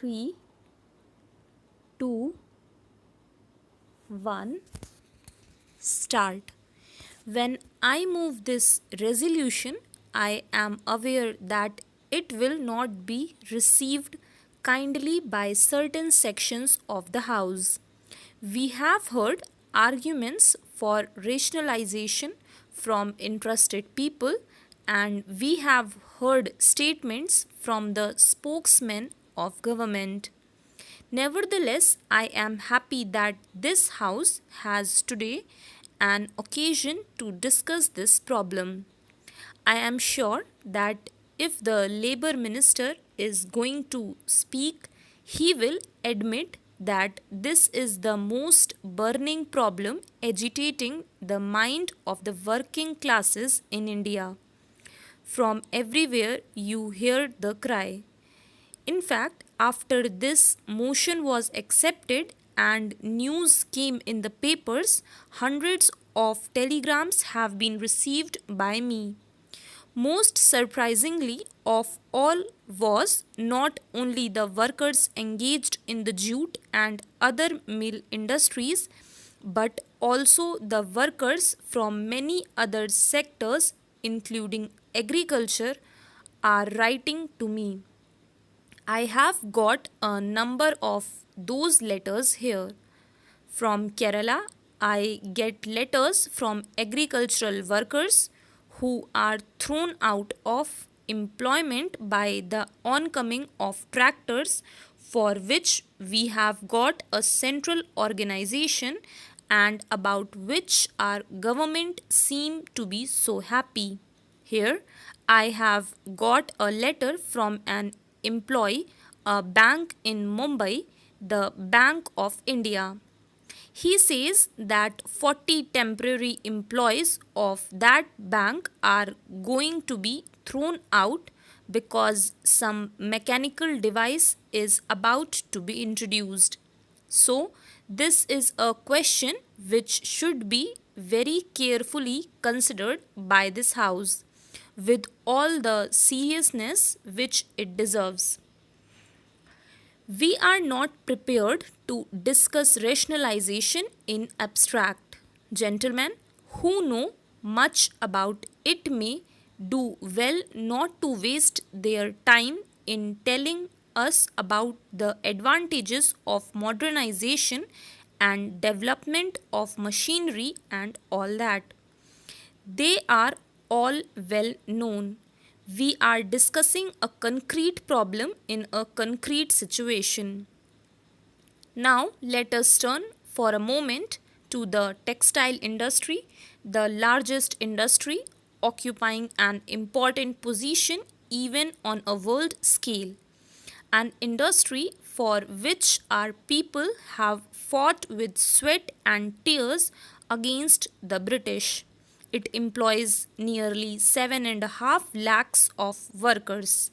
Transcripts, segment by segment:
3, 2, 1, start. When I move this resolution, I am aware that it will not be received kindly by certain sections of the House. We have heard arguments for rationalization from interested people, and we have heard statements from the spokesmen of government. Nevertheless, I am happy that this House has today an occasion to discuss this problem. I am sure that if the Labour Minister is going to speak, he will admit that this is the most burning problem agitating the mind of the working classes in India. From everywhere you hear the cry. In fact, after this motion was accepted and news came in the papers, hundreds of telegrams have been received by me. Most surprisingly of all was not only the workers engaged in the jute and other mill industries, but also the workers from many other sectors, including agriculture, are writing to me. I have got a number of those letters here. From Kerala, I get letters from agricultural workers who are thrown out of employment by the oncoming of tractors, for which we have got a central organization and about which our government seem to be so happy. Here, I have got a letter from an employee, a bank in Mumbai, the Bank of India. He says that 40 temporary employees of that bank are going to be thrown out because some mechanical device is about to be introduced. So, this is a question which should be very carefully considered by this House with all the seriousness which it deserves. We are not prepared to discuss rationalization in abstract. Gentlemen who know much about it may do well not to waste their time in telling us about the advantages of modernization and development of machinery and all that. They are all well known. We are discussing a concrete problem in a concrete situation. Now, let us turn for a moment to the textile industry, the largest industry occupying an important position even on a world scale. An industry for which our people have fought with sweat and tears against the British. It employs nearly 7.5 lakhs of workers.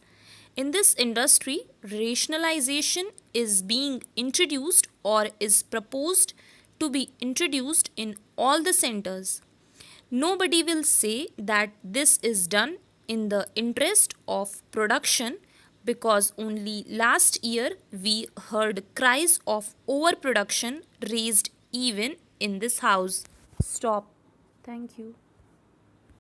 In this industry, rationalization is being introduced or is proposed to be introduced in all the centers. Nobody will say that this is done in the interest of production because only last year we heard cries of overproduction raised even in this house. Stop. Thank you.